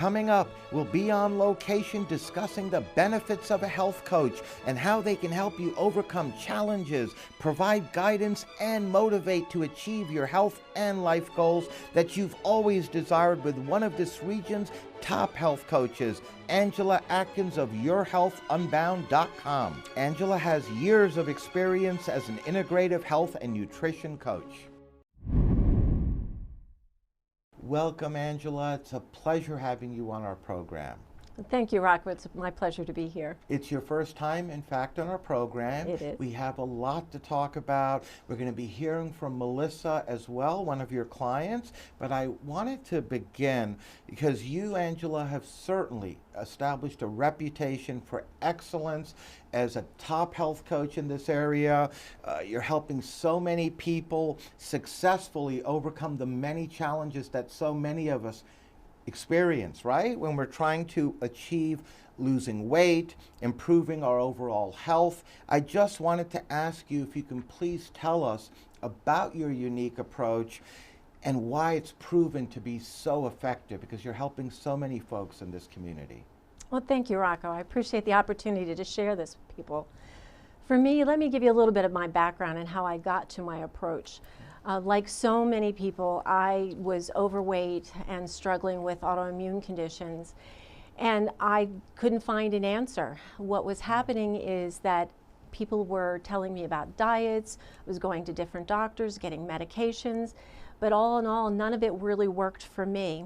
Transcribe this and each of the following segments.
Coming up, we'll be on location discussing the benefits of a health coach and how they can help you overcome challenges, provide guidance, and motivate to achieve your health and life goals that you've always desired with one of this region's top health coaches, Angela Atkins of YourHealthUnbound.com. Angela has years of experience as an integrative health and nutrition coach. Welcome, Angela. It's a pleasure having you on our program. Thank you, Rocco. It's my pleasure to be here. It's your first time, in fact, on our program. It is. We have a lot to talk about. We're going to be hearing from Melissa as well, one of your clients. But I wanted to begin because you, Angela, have certainly established a reputation for excellence as a top health coach in this area. You're helping so many people successfully overcome the many challenges that so many of us experience, right? When we're trying to achieve losing weight, improving our overall health. I just wanted to ask you if you can please tell us about your unique approach and why it's proven to be so effective, because you're helping so many folks in this community. Well, thank you, Rocco. I appreciate the opportunity to share this with people. For me, let me give you a little bit of my background and how I got to my approach. Like so many people, I was overweight and struggling with autoimmune conditions, and I couldn't find an answer. What was happening is that people were telling me about diets, I was going to different doctors, getting medications, but all in all, none of it really worked for me.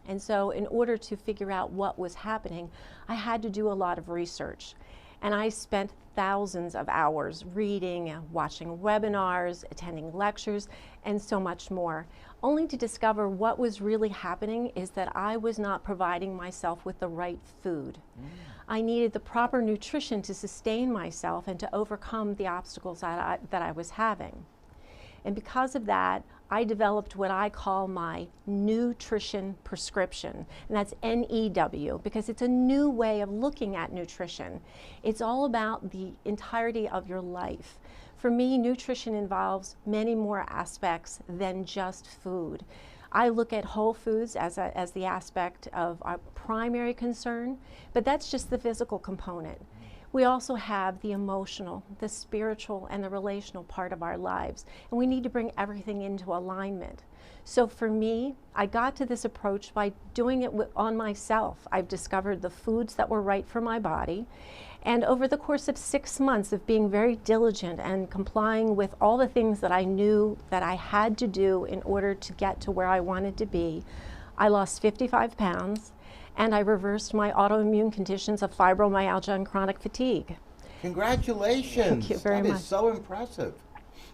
And so in order to figure out what was happening, I had to do a lot of research. And I spent thousands of hours reading, watching webinars, attending lectures, and so much more, only to discover what was really happening is that I was not providing myself with the right food. I needed the proper nutrition to sustain myself and to overcome the obstacles that I was having. And because of that, I developed what I call my nutrition prescription, and that's NEW, because it's a new way of looking at nutrition. It's all about the entirety of your life. For me, nutrition involves many more aspects than just food. I look at whole foods as the aspect of our primary concern, but that's just the physical component. We also have the emotional, the spiritual, and the relational part of our lives, and we need to bring everything into alignment. So for me, I got to this approach by doing it on myself. I've discovered the foods that were right for my body, and over the course of 6 months of being very diligent and complying with all the things that I knew that I had to do in order to get to where I wanted to be, I lost 55 pounds. And I reversed my autoimmune conditions of fibromyalgia and chronic fatigue. Congratulations. Thank you very much. That is so impressive.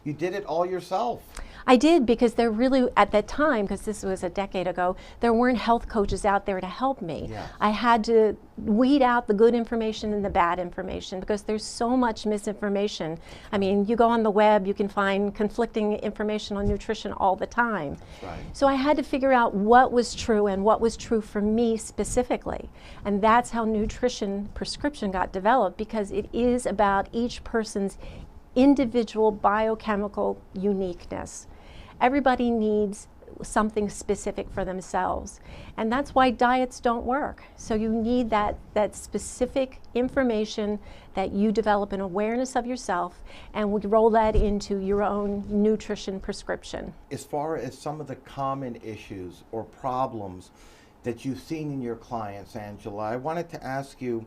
You did it all yourself. I did, because there really, at that time, because this was a decade ago, there weren't health coaches out there to help me. Yes. I had to weed out the good information and the bad information, because there's so much misinformation. I mean, you go on the web, you can find conflicting information on nutrition all the time. Right. So I had to figure out what was true and what was true for me specifically. And that's how nutrition prescription got developed, because it is about each person's individual biochemical uniqueness. Everybody needs something specific for themselves, and that's why diets don't work. So you need that specific information, that you develop an awareness of yourself, and we roll that into your own nutrition prescription. As far as some of the common issues or problems that you've seen in your clients, Angela, I wanted to ask you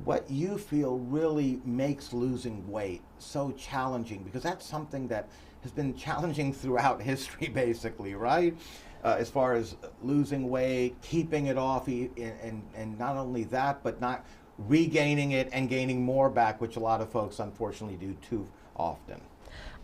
what you feel really makes losing weight so challenging, because that's something that has been challenging throughout history, basically, right? As far as losing weight, keeping it off, and not only that, but not regaining it and gaining more back, which a lot of folks unfortunately do too often.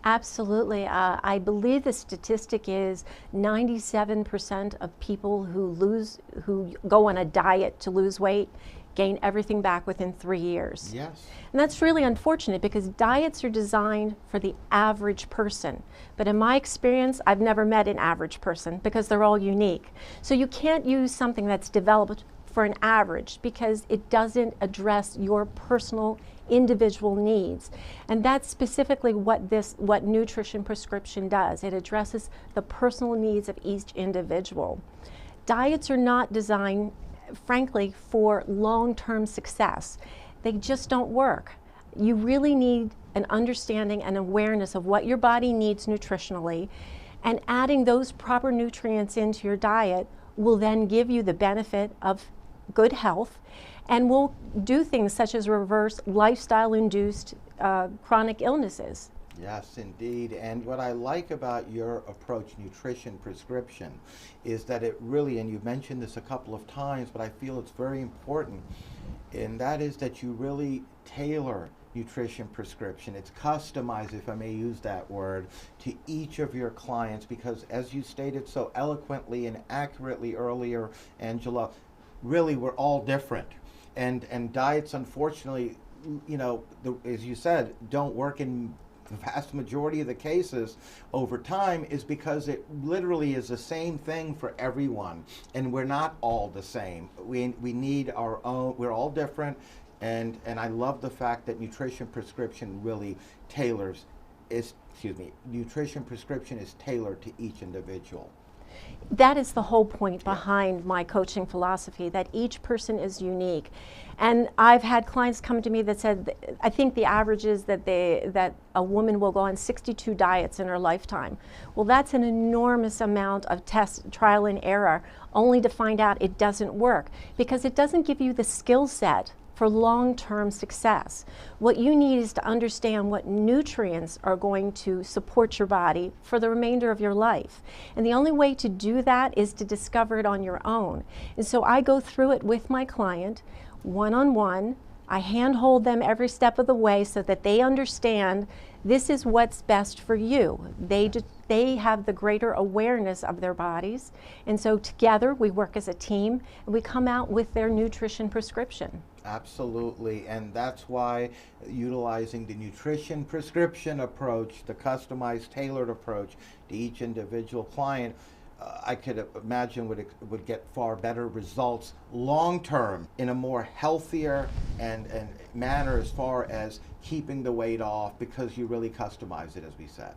Absolutely. I believe the statistic is 97% of people who go on a diet to lose weight gain everything back within 3 years. Yes. And that's really unfortunate, because diets are designed for the average person. But in my experience, I've never met an average person, because they're all unique. So you can't use something that's developed for an average, because it doesn't address your personal individual needs. And that's specifically what nutrition prescription does. It addresses the personal needs of each individual. Diets are not designed frankly, for long-term success. They just don't work. You really need an understanding and awareness of what your body needs nutritionally, and adding those proper nutrients into your diet will then give you the benefit of good health, and will do things such as reverse lifestyle-induced chronic illnesses. Yes, indeed. And what I like about your approach, nutrition prescription, is that it really, and you've mentioned this a couple of times, but I feel it's very important, and that is that you really tailor nutrition prescription. It's customized, if I may use that word, to each of your clients, because as you stated so eloquently and accurately earlier, Angela, really we're all different. And diets, unfortunately, you know, as you said, don't work in the vast majority of the cases over time, is because it literally is the same thing for everyone, and we're not all the same. We need our own, we're all different, and I love the fact that nutrition prescription really nutrition prescription is tailored to each individual. That is the whole point behind my coaching philosophy, that each person is unique. And I've had clients come to me that said, I think the average is that a woman will go on 62 diets in her lifetime. Well, that's an enormous amount of trial and error, only to find out it doesn't work, because it doesn't give you the skill set for long-term success. What you need is to understand what nutrients are going to support your body for the remainder of your life. And the only way to do that is to discover it on your own. And so I go through it with my client, one-on-one. I handhold them every step of the way so that they understand this is what's best for you. They have the greater awareness of their bodies. And so together we work as a team, and we come out with their nutrition prescription. Absolutely, and that's why utilizing the nutrition prescription approach, the customized, tailored approach to each individual client, I could imagine would get far better results long term in a more healthier and manner as far as keeping the weight off, because you really customize it, as we said.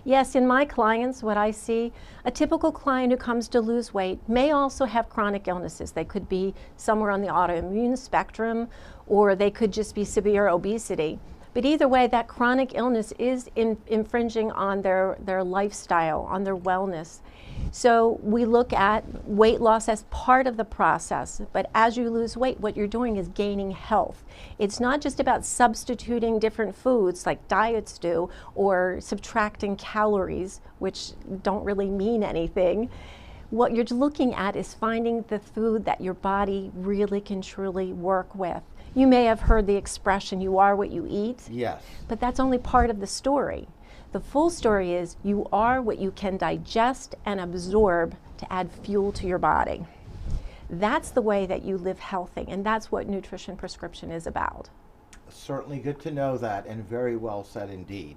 Yes, in my clients, what I see, a typical client who comes to lose weight may also have chronic illnesses. They could be somewhere on the autoimmune spectrum, or they could just be severe obesity. But either way, that chronic illness is infringing on their lifestyle, on their wellness. So we look at weight loss as part of the process, but as you lose weight, what you're doing is gaining health. It's not just about substituting different foods like diets do, or subtracting calories, which don't really mean anything. What you're looking at is finding the food that your body really can truly work with. You may have heard the expression, you are what you eat. Yes. But that's only part of the story. The full story is you are what you can digest and absorb to add fuel to your body. That's the way that you live healthy, and that's what nutrition prescription is about. Certainly good to know that, and very well said indeed.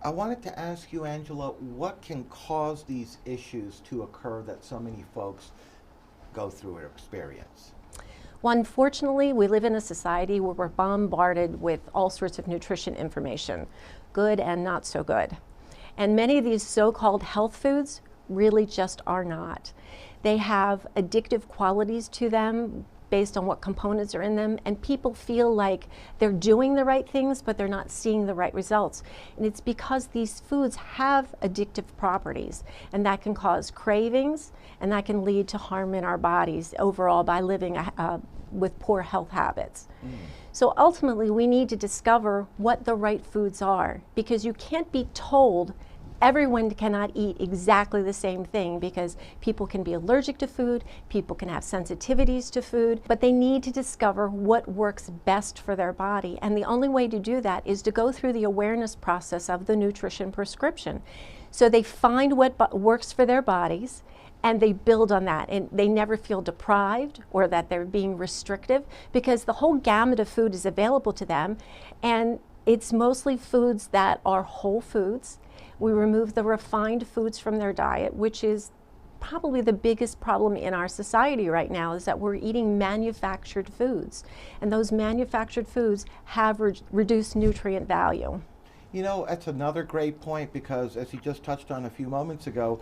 I wanted to ask you, Angela, what can cause these issues to occur that so many folks go through or experience? Well, unfortunately, we live in a society where we're bombarded with all sorts of nutrition information, good and not so good. And many of these so-called health foods really just are not. They have addictive qualities to them based on what components are in them, and people feel like they're doing the right things, but they're not seeing the right results. And it's because these foods have addictive properties, and that can cause cravings, and that can lead to harm in our bodies overall by living with poor health habits. So ultimately, we need to discover what the right foods are, because you can't be told everyone cannot eat exactly the same thing, because people can be allergic to food, people can have sensitivities to food, but they need to discover what works best for their body. And the only way to do that is to go through the awareness process of the nutrition prescription. So they find what works for their bodies, and they build on that, and they never feel deprived or that they're being restrictive, because the whole gamut of food is available to them, and it's mostly foods that are whole foods. We remove the refined foods from their diet, which is probably the biggest problem in our society right now, is that we're eating manufactured foods, and those manufactured foods have reduced nutrient value. You know, that's another great point, because as you just touched on a few moments ago,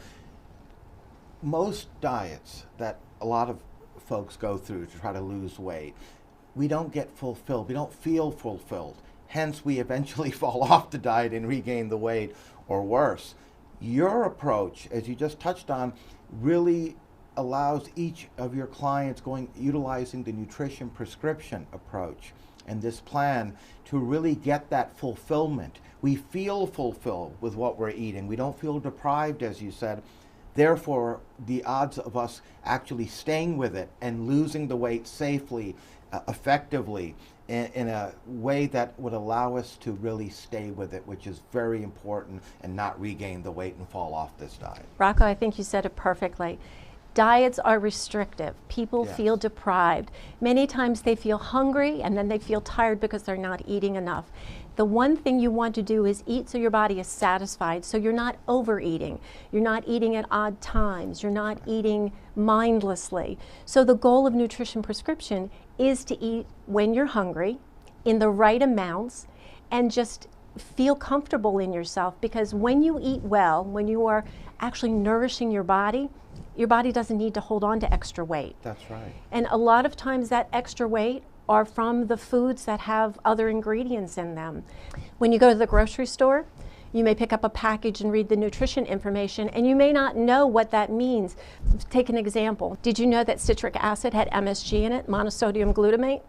most diets that a lot of folks go through to try to lose weight. We don't get fulfilled. We don't feel fulfilled. Hence, we eventually fall off the diet and regain the weight, or worse. Your approach, as you just touched on, really allows each of your clients utilizing the nutrition prescription approach and this plan to really get that fulfillment. We feel fulfilled with what we're eating. We don't feel deprived, as you said. Therefore, the odds of us actually staying with it and losing the weight safely, effectively, in a way that would allow us to really stay with it, which is very important, and not regain the weight and fall off this diet. Rocco, I think you said it perfectly. Diets are restrictive. People Yes. feel deprived. Many times they feel hungry and then they feel tired because they're not eating enough. The one thing you want to do is eat so your body is satisfied, so you're not overeating. You're not eating at odd times. You're not eating mindlessly. So the goal of nutrition prescription is to eat when you're hungry, in the right amounts, and just feel comfortable in yourself, because when you eat well, when you are actually nourishing your body doesn't need to hold on to extra weight. That's right. And a lot of times that extra weight are from the foods that have other ingredients in them. When you go to the grocery store, you may pick up a package and read the nutrition information, and you may not know what that means. Take an example. Did you know that citric acid had MSG in it, monosodium glutamate?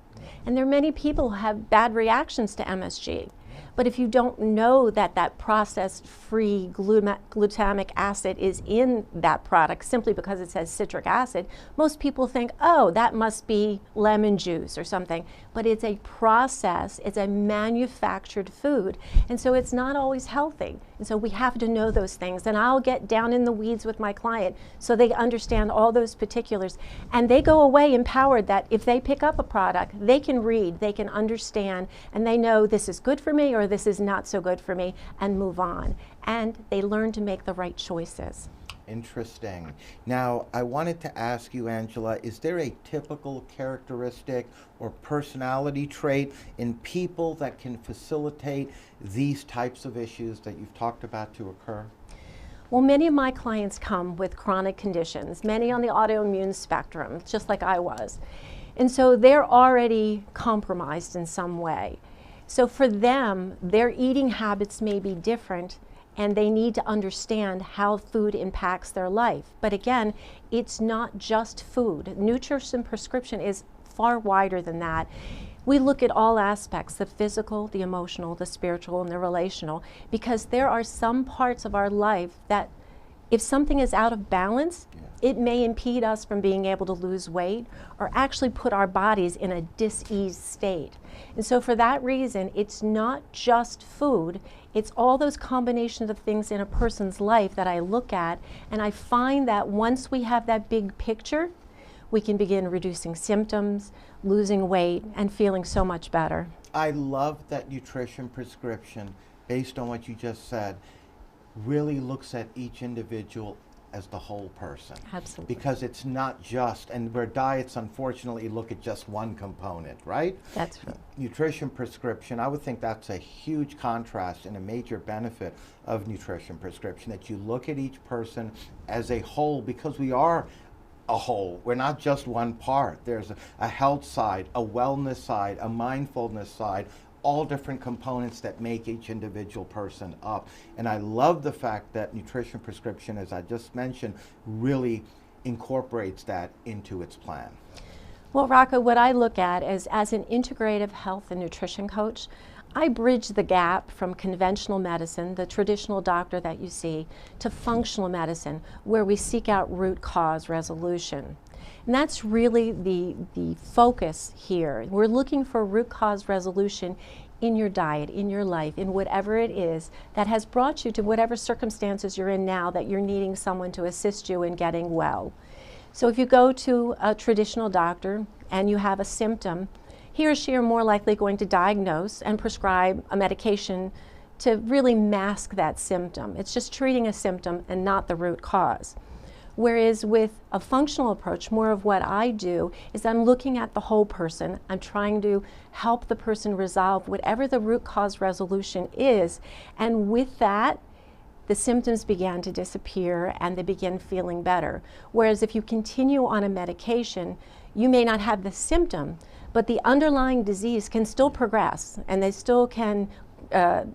And there are many people who have bad reactions to MSG. But if you don't know that that processed-free glutamic acid is in that product simply because it says citric acid, most people think, oh, that must be lemon juice or something. But it's a process, it's a manufactured food, and so it's not always healthy. And so we have to know those things, and I'll get down in the weeds with my client so they understand all those particulars, and they go away empowered that if they pick up a product, they can read, they can understand, and they know this is good for me or this is not so good for me, and move on. And they learn to make the right choices. Interesting. Now, I wanted to ask you, Angela, is there a typical characteristic or personality trait in people that can facilitate these types of issues that you've talked about to occur? Well, many of my clients come with chronic conditions, many on the autoimmune spectrum, just like I was. And so they're already compromised in some way. So for them, their eating habits may be different, and they need to understand how food impacts their life. But again, it's not just food. Nutrition prescription is far wider than that. We look at all aspects, the physical, the emotional, the spiritual, and the relational, because there are some parts of our life that if something is out of balance, it may impede us from being able to lose weight or actually put our bodies in a diseased state. And so for that reason, it's not just food, it's all those combinations of things in a person's life that I look at, and I find that once we have that big picture, we can begin reducing symptoms, losing weight, and feeling so much better. I love that nutrition prescription, based on what you just said, really looks at each individual as the whole person. Absolutely. Because it's not just, and where diets unfortunately look at just one component, right? That's true. Nutrition prescription, I would think that's a huge contrast and a major benefit of nutrition prescription, that you look at each person as a whole, because we are a whole. We're not just one part. There's a health side, a wellness side, a mindfulness side, all different components that make each individual person up. And I love the fact that nutrition prescription, as I just mentioned, really incorporates that into its plan. Well, Rocco, what I look at is, as an integrative health and nutrition coach, I bridge the gap from conventional medicine, the traditional doctor that you see, to functional medicine, where we seek out root cause resolution. And that's really the focus here. We're looking for root cause resolution in your diet, in your life, in whatever it is that has brought you to whatever circumstances you're in now that you're needing someone to assist you in getting well. So if you go to a traditional doctor and you have a symptom, he or she are more likely going to diagnose and prescribe a medication to really mask that symptom. It's just treating a symptom and not the root cause. Whereas with a functional approach, more of what I do is I'm looking at the whole person. I'm trying to help the person resolve whatever the root cause resolution is. And with that, the symptoms began to disappear and they begin feeling better. Whereas if you continue on a medication, you may not have the symptom, but the underlying disease can still progress, and they still can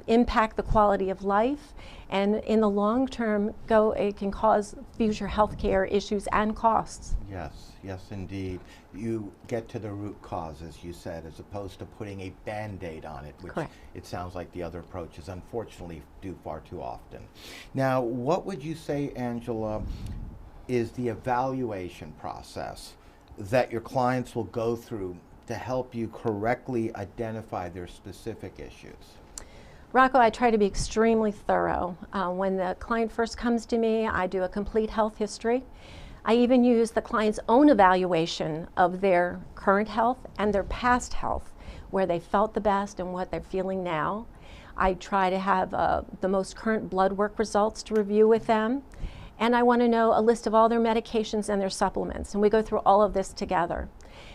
impact the quality of life, and in the long term, it can cause future health care issues and costs. Yes, yes, indeed. You get to the root cause, as you said, as opposed to putting a Band-Aid on it, which Correct. It sounds like the other approaches unfortunately do far too often. Now, what would you say, Angela, is the evaluation process that your clients will go through to help you correctly identify their specific issues? Rocco, I try to be extremely thorough. When the client first comes to me, I do a complete health history. I even use the client's own evaluation of their current health and their past health, where they felt the best and what they're feeling now. I try to have the most current blood work results to review with them. And I want to know a list of all their medications and their supplements. And we go through all of this together.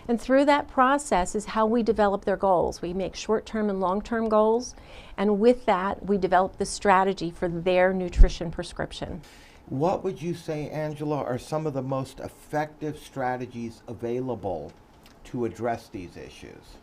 And through that process is how we develop their goals. We make short-term and long-term goals. And with that, we develop the strategy for their nutrition prescription. What would you say, Angela, are some of the most effective strategies available to address these issues?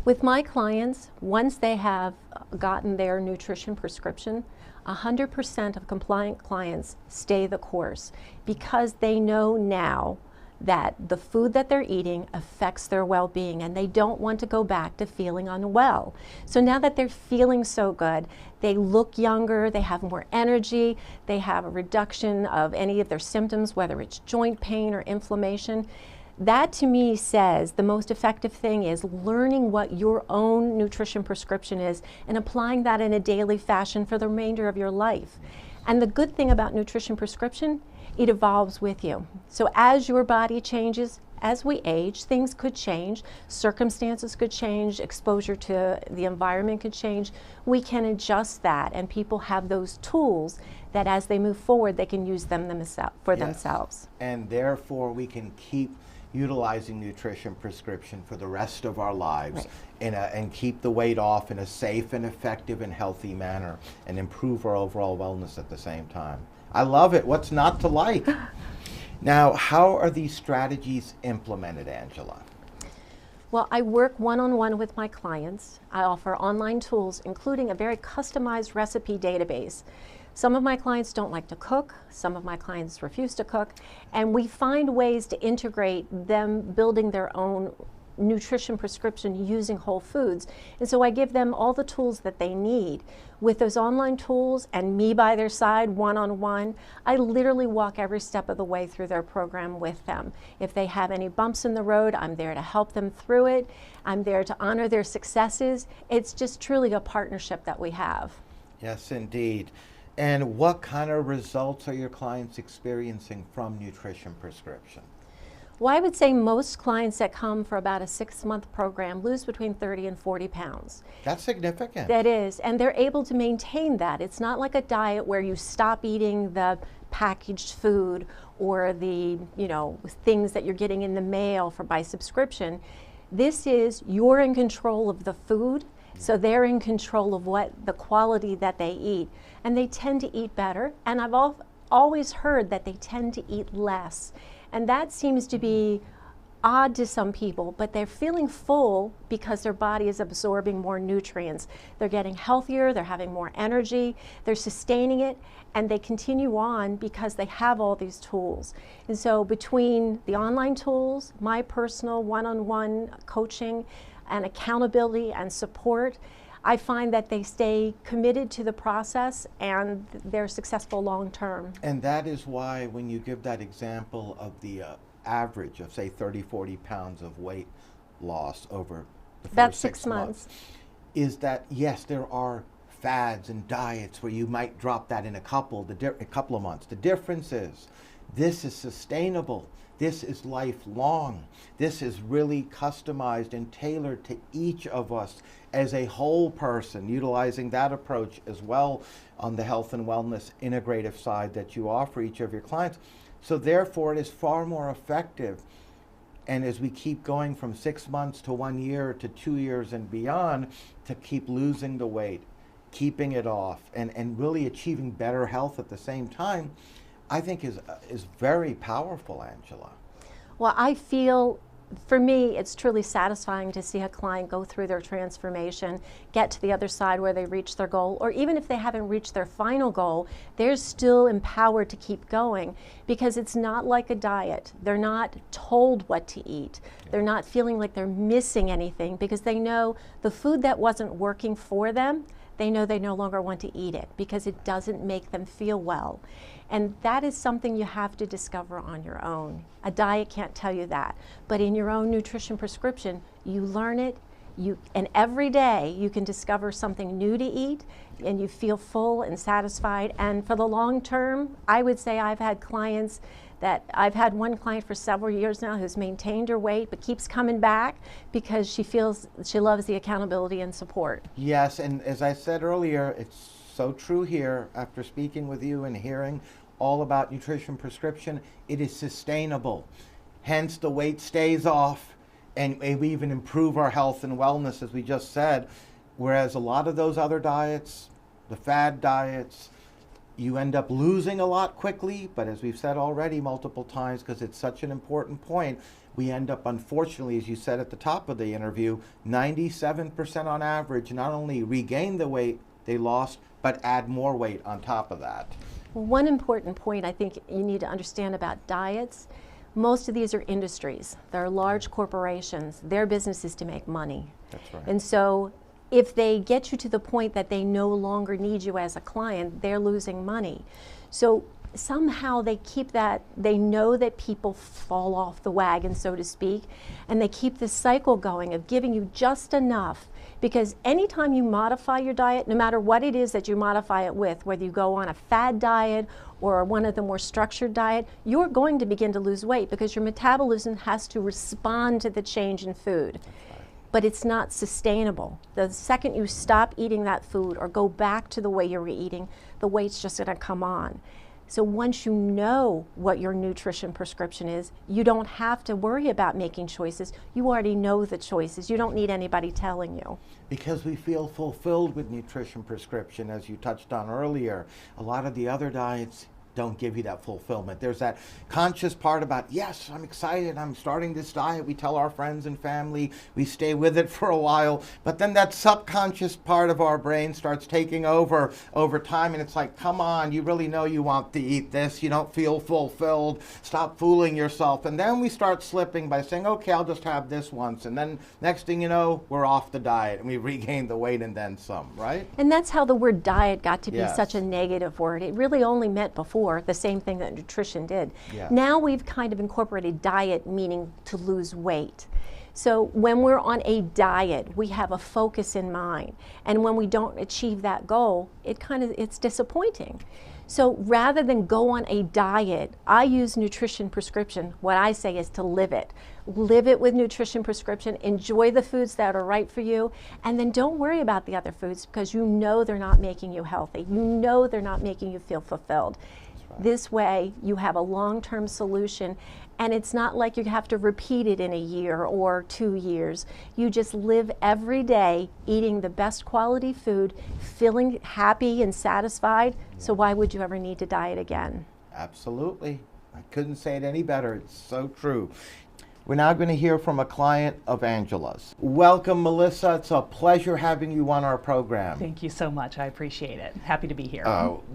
With my clients, once they have gotten their nutrition prescription, 100% of compliant clients stay the course because they know now that the food that they're eating affects their well-being, and they don't want to go back to feeling unwell. So now that they're feeling so good, they look younger, they have more energy, they have a reduction of any of their symptoms, whether it's joint pain or inflammation. That to me says the most effective thing is learning what your own nutrition prescription is and applying that in a daily fashion for the remainder of your life. And the good thing about nutrition prescription, it evolves with you. So as your body changes, as we age, things could change, circumstances could change, exposure to the environment could change. We can adjust that, and people have those tools that as they move forward, they can use them for themselves. And therefore, we can keep utilizing nutrition prescription for the rest of our lives, right, and keep the weight off in a safe and effective and healthy manner and improve our overall wellness at the same time. I love it. What's not to like? Now, how are these strategies implemented, Angela? Well, I work one-on-one with my clients. I offer online tools, including a very customized recipe database. Some of my clients don't like to cook, some of my clients refuse to cook, and we find ways to integrate them building their own nutrition prescription using whole foods. And so I give them all the tools that they need. With those online tools and me by their side one-on-one, I literally walk every step of the way through their program with them. If they have any bumps in the road, I'm there to help them through it. I'm there to honor their successes. It's just truly a partnership that we have. Yes, indeed. And what kind of results are your clients experiencing from nutrition prescription? Well, I would say most clients that come for about a 6-month program lose between 30 and 40 pounds. That's significant. That is, and they're able to maintain that. It's not like a diet where you stop eating the packaged food or the, things that you're getting in the mail by subscription. This is, you're in control of the food, so they're in control of the quality that they eat. And they tend to eat better, and I've always heard that they tend to eat less. And that seems to be odd to some people, but they're feeling full because their body is absorbing more nutrients. They're getting healthier, they're having more energy, they're sustaining it, and they continue on because they have all these tools. And so between the online tools, my personal one-on-one coaching and accountability and support, I find that they stay committed to the process and they're successful long term. And that is why when you give that example of the average of, say, 30, 40 pounds of weight loss over the first 6 months, is that, yes, there are fads and diets where you might drop that in a couple of months. The difference is this is sustainable. This is lifelong. This is really customized and tailored to each of us as a whole person, utilizing that approach as well on the health and wellness integrative side that you offer each of your clients. So therefore, it is far more effective. And as we keep going from 6 months to 1 year to 2 years and beyond, to keep losing the weight, keeping it off, and really achieving better health at the same time, I think is very powerful, Angela. Well, I feel for me, it's truly satisfying to see a client go through their transformation, get to the other side where they reach their goal, or even if they haven't reached their final goal, they're still empowered to keep going, because it's not like a diet. They're not told what to eat. They're not feeling like they're missing anything, because they know the food that wasn't working for them, they know they no longer want to eat it because it doesn't make them feel well. And that is something you have to discover on your own. A diet can't tell you that. But in your own nutrition prescription, you learn it, and every day you can discover something new to eat, and you feel full and satisfied. And for the long term, I would say I've had one client for several years now who's maintained her weight but keeps coming back because she loves the accountability and support. Yes, and as I said earlier, it's so true here after speaking with you and hearing all about nutrition prescription. It is sustainable. Hence the weight stays off, and we even improve our health and wellness, as we just said. Whereas a lot of those other diets, the fad diets, you end up losing a lot quickly, but as we've said already multiple times, because it's such an important point, we end up, unfortunately, as you said at the top of the interview, 97% on average not only regain the weight they lost, but add more weight on top of that. One important point I think you need to understand about diets, most of these are industries. They're large corporations. Their business is to make money. That's right. And so if they get you to the point that they no longer need you as a client, they're losing money. So somehow they keep that, they know that people fall off the wagon, so to speak, and they keep this cycle going of giving you just enough. Because anytime you modify your diet, no matter what it is that you modify it with, whether you go on a fad diet or one of the more structured diet, you're going to begin to lose weight because your metabolism has to respond to the change in food. But it's not sustainable. The second you stop eating that food or go back to the way you were eating, the weight's just gonna come on. So once you know what your nutrition prescription is, you don't have to worry about making choices. You already know the choices. You don't need anybody telling you. Because we feel fulfilled with nutrition prescription, as you touched on earlier. A lot of the other diets don't give you that fulfillment. There's that conscious part about, yes, I'm excited, I'm starting this diet. We tell our friends and family, we stay with it for a while, but then that subconscious part of our brain starts taking over time, and it's like, come on, you really know you want to eat this, you don't feel fulfilled, stop fooling yourself. And then we start slipping by saying, okay, I'll just have this once, and then next thing you know, we're off the diet and we regain the weight and then some, right? And that's how the word diet got to be Yes. such a negative word. It really only meant before the same thing that nutrition did. Yeah. Now we've kind of incorporated diet meaning to lose weight. So when we're on a diet, we have a focus in mind. And when we don't achieve that goal, it's disappointing. So rather than go on a diet, I use nutrition prescription. What I say is to live it. Live it with nutrition prescription, enjoy the foods that are right for you, and then don't worry about the other foods because you know they're not making you healthy. You know they're not making you feel fulfilled. This way, you have a long-term solution, and it's not like you have to repeat it in a year or 2 years. You just live every day eating the best quality food, feeling happy and satisfied, so why would you ever need to diet again? Absolutely. I couldn't say it any better. It's so true. We're now going to hear from a client of Angela's. Welcome, Melissa. It's a pleasure having you on our program. Thank you so much. I appreciate it. Happy to be here.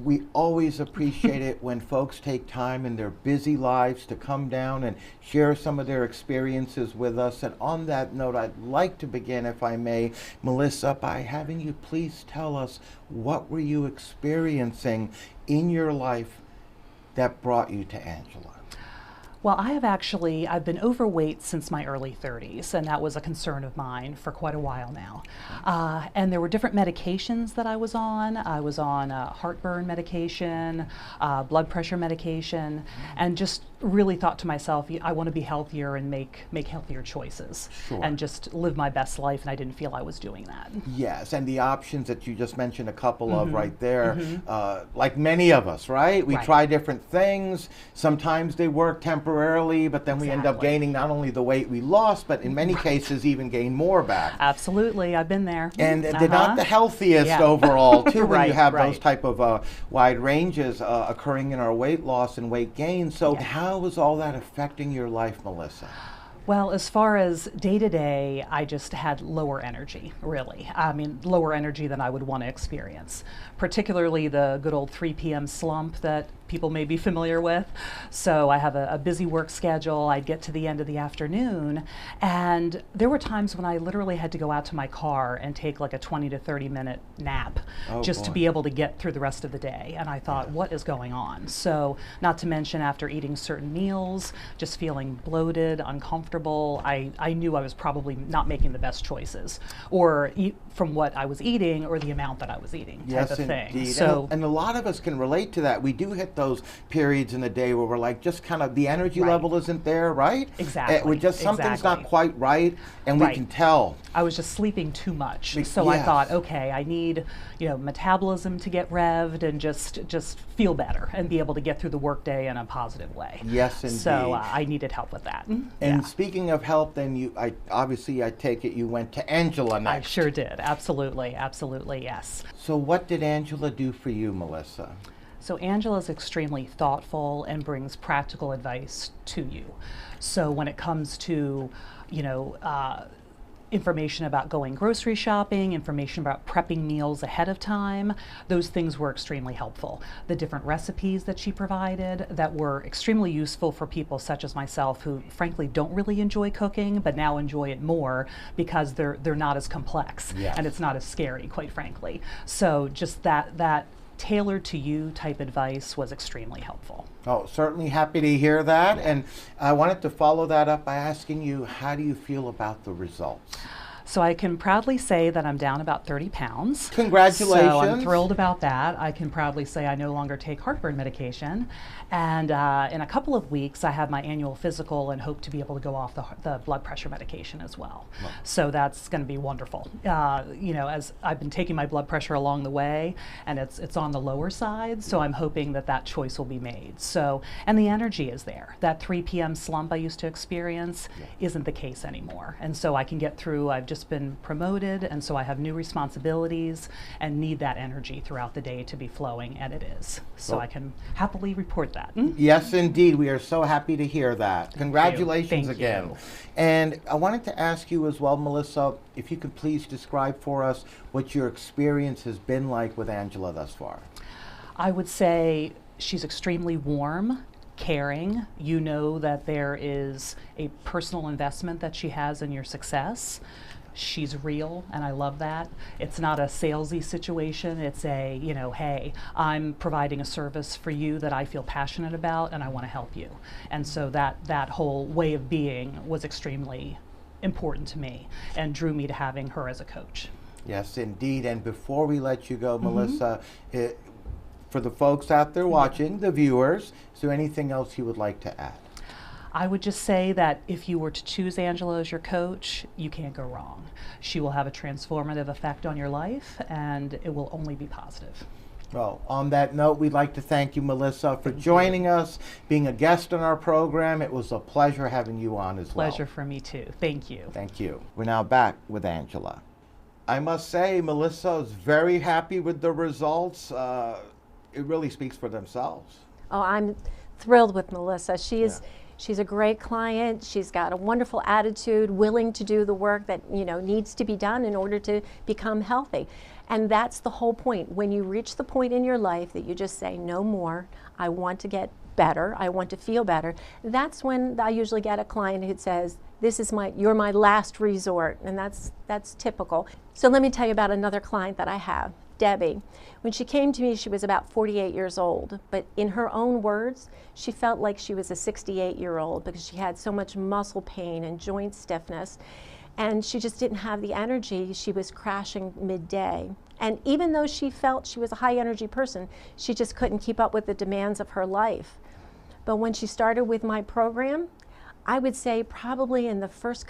We always appreciate it when folks take time in their busy lives to come down and share some of their experiences with us. And on that note, I'd like to begin, if I may, Melissa, by having you please tell us, what were you experiencing in your life that brought you to Angela? Well, I've been overweight since my early 30s, and that was a concern of mine for quite a while now. And there were different medications that I was on. I was on heartburn medication, blood pressure medication, and just really thought to myself, I want to be healthier and make healthier choices, Sure. and just live my best life, and I didn't feel I was doing that. Yes, and the options that you just mentioned a couple of right there, like many of us, right? We Right. try different things. Sometimes they work temporarily, but then we end up Exactly. gaining not only the weight we lost, but in many cases even gain more back. Absolutely, I've been there. And they're not the healthiest Yeah. overall, too, when you Right, have those right. type of wide ranges occurring in our weight loss and weight gain. So Yeah. how was all that affecting your life, Melissa? Well, as far as day to day, I just had lower energy, really. I mean, lower energy than I would want to experience, particularly the good old 3 p.m. slump that people may be familiar with. So I have a busy work schedule. I'd get to the end of the afternoon, and there were times when I literally had to go out to my car and take like a 20 to 30 minute nap just to be able to get through the rest of the day. And I thought, what is going on? So, not to mention after eating certain meals, just feeling bloated, uncomfortable. I knew I was probably not making the best choices, or from what I was eating or the amount that I was eating, type of thing. Indeed. So, and a lot of us can relate to that. We do hit those periods in the day where we're like, just kind of the energy level isn't there, right? Exactly. We're just, something's not quite right, and we can tell. I was just sleeping too much. So I thought, okay, I need, metabolism to get revved and just feel better and be able to get through the workday in a positive way. Yes, indeed. So I needed help with that. And speaking of help, then I take it you went to Angela next. I sure did. Absolutely, yes. So what did Angela do for you, Melissa? So Angela's extremely thoughtful and brings practical advice to you. So when it comes to, information about going grocery shopping, information about prepping meals ahead of time, those things were extremely helpful. The different recipes that she provided that were extremely useful for people such as myself who frankly don't really enjoy cooking but now enjoy it more because they're not as complex and it's not as scary, quite frankly. So just that tailored to you type advice was extremely helpful. Oh, certainly happy to hear that. And I wanted to follow that up by asking you, how do you feel about the results? So I can proudly say that I'm down about 30 pounds. Congratulations. So I'm thrilled about that. I can proudly say I no longer take heartburn medication. And in a couple of weeks, I have my annual physical and hope to be able to go off the blood pressure medication as well. Wow. So that's going to be wonderful. As I've been taking my blood pressure along the way, and it's on the lower side, so I'm hoping that choice will be made. So, and the energy is there. That 3 p.m. slump I used to experience isn't the case anymore. And so I can get through. I've just been promoted, and so I have new responsibilities and need that energy throughout the day to be flowing, and it is. So I can happily report that. Yes, indeed. We are so happy to hear that. Congratulations again. You. And I wanted to ask you as well, Melissa, if you could please describe for us what your experience has been like with Angela thus far. I would say she's extremely warm, caring. You know that there is a personal investment that she has in your success. She's real, and I love that. It's not a salesy situation. It's a, hey, I'm providing a service for you that I feel passionate about, and I want to help you. And so that whole way of being was extremely important to me and drew me to having her as a coach. Yes, indeed. And before we let you go, Melissa, for the folks out there watching, the viewers, is there anything else you would like to add? I would just say that if you were to choose Angela as your coach, you can't go wrong. She will have a transformative effect on your life, and it will only be positive. Well, on that note, we'd like to thank you, Melissa, for joining us, being a guest on our program. It was a pleasure having you on as well. Pleasure for me, too. Thank you. Thank you. We're now back with Angela. I must say, Melissa is very happy with the results. It really speaks for themselves. Oh, I'm thrilled with Melissa. She's a great client. She's got a wonderful attitude, willing to do the work that needs to be done in order to become healthy. And that's the whole point. When you reach the point in your life that you just say, no more, I want to get better, I want to feel better, that's when I usually get a client who says, you're my last resort, and that's typical. So let me tell you about another client that I have. Debbie. When she came to me, she was about 48 years old, but in her own words, she felt like she was a 68-year-old because she had so much muscle pain and joint stiffness, and she just didn't have the energy. She was crashing midday. And even though she felt she was a high-energy person, she just couldn't keep up with the demands of her life. But when she started with my program, I would say probably in the first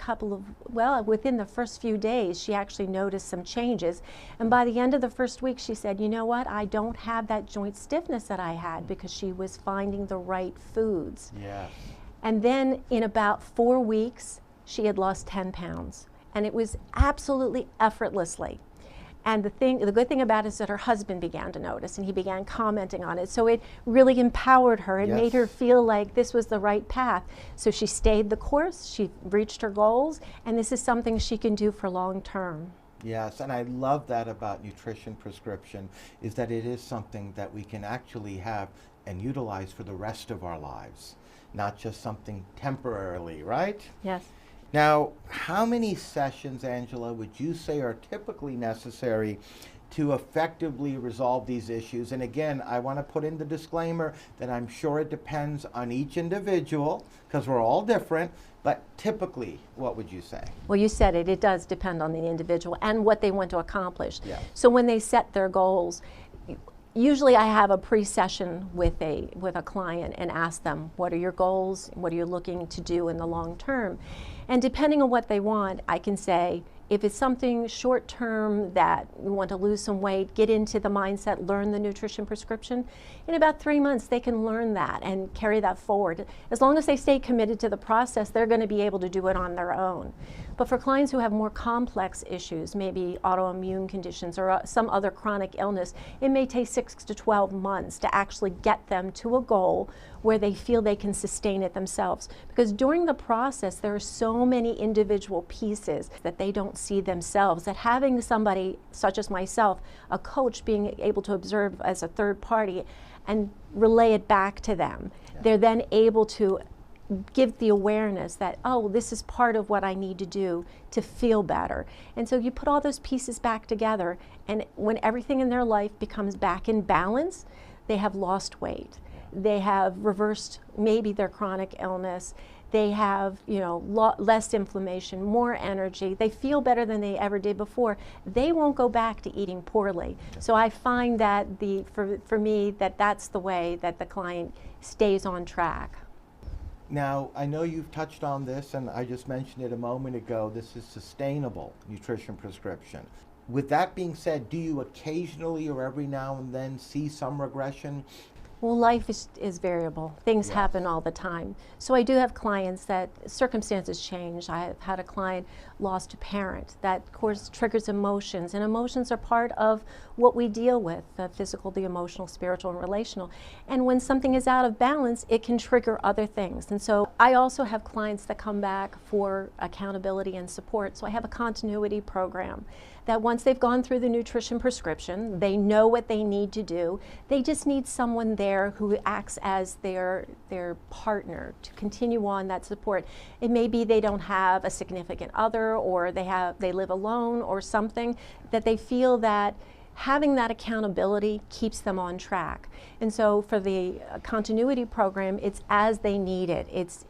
within the first few days, she actually noticed some changes. And by the end of the first week, she said, you know what, I don't have that joint stiffness that I had, because she was finding the right foods. Yes. And then in about 4 weeks, she had lost 10 pounds. And it was absolutely effortlessly. And the good thing about it is that her husband began to notice, and he began commenting on it. So it really empowered her. It made her feel like this was the right path. So she stayed the course, she reached her goals, and this is something she can do for long term. Yes, and I love that about nutrition prescription, is that it is something that we can actually have and utilize for the rest of our lives, not just something temporarily, right? Yes. Now, how many sessions, Angela, would you say are typically necessary to effectively resolve these issues? And again, I want to put in the disclaimer that I'm sure it depends on each individual, because we're all different, but typically, what would you say? Well, you said it does depend on the individual and what they want to accomplish. Yeah. So when they set their goals, usually I have a pre-session with a client and ask them, what are your goals? What are you looking to do in the long term? And depending on what they want, I can say, if it's something short term that you want to lose some weight, get into the mindset, learn the nutrition prescription, in about 3 months they can learn that and carry that forward. As long as they stay committed to the process, they're going to be able to do it on their own. But for clients who have more complex issues, maybe autoimmune conditions or some other chronic illness, it may take 6 to 12 months to actually get them to a goal where they feel they can sustain it themselves. Because during the process, there are so many individual pieces that they don't see themselves, that having somebody such as myself, a coach, being able to observe as a third party and relay it back to them, they're then able to give the awareness that, oh, this is part of what I need to do to feel better. And so you put all those pieces back together, and when everything in their life becomes back in balance, they have lost weight. They have reversed maybe their chronic illness. They have, less inflammation, more energy. They feel better than they ever did before. They won't go back to eating poorly. So I find that for me, that's the way that the client stays on track. Now, I know you've touched on this, and I just mentioned it a moment ago. This is sustainable nutrition prescription. With that being said, do you occasionally or every now and then see some regression? Well, life is variable. Things happen all the time. So I do have clients that circumstances change. I have had a client lost a parent. That, of course, triggers emotions, and emotions are part of what we deal with, the physical, the emotional, spiritual, and relational. And when something is out of balance, it can trigger other things. And so I also have clients that come back for accountability and support. So I have a continuity program that once they've gone through the nutrition prescription, they know what they need to do. They just need someone there who acts as their partner to continue on that support. It may be they don't have a significant other, or they live alone or something, that they feel that having that accountability keeps them on track. And so for the continuity program, it's as they need it.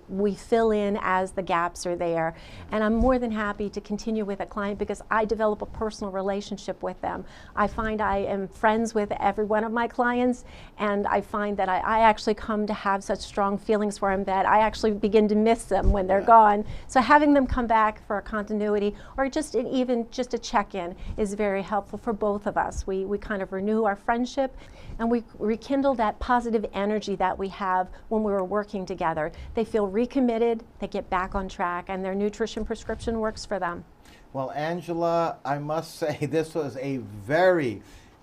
We fill in as the gaps are there. And I'm more than happy to continue with a client because I develop a personal relationship with them. I find I am friends with every one of my clients, and I find that I actually come to have such strong feelings for them that I actually begin to miss them when they're gone. So having them come back for a continuity or even just a check-in is very helpful for both of us. We kind of renew our friendship, and we rekindle that positive energy that we have when we were working together. They feel recommitted, they get back on track, and their nutrition prescription works for them. Well, Angela, I must say this was a very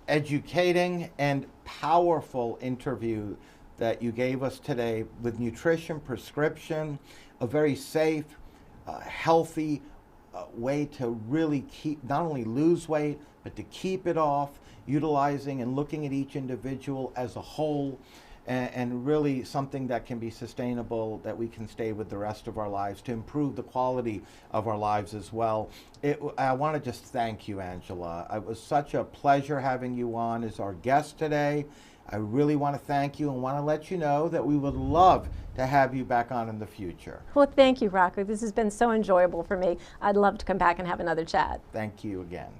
educating and powerful interview that you gave us today with nutrition prescription, a very safe, healthy way to really not only lose weight, but to keep it off, utilizing and looking at each individual as a whole, and really something that can be sustainable, that we can stay with the rest of our lives to improve the quality of our lives as well. I want to just thank you, Angela. It was such a pleasure having you on as our guest today. I really want to thank you and want to let you know that we would love to have you back on in the future. Well, thank you, Rocco. This has been so enjoyable for me. I'd love to come back and have another chat. Thank you again.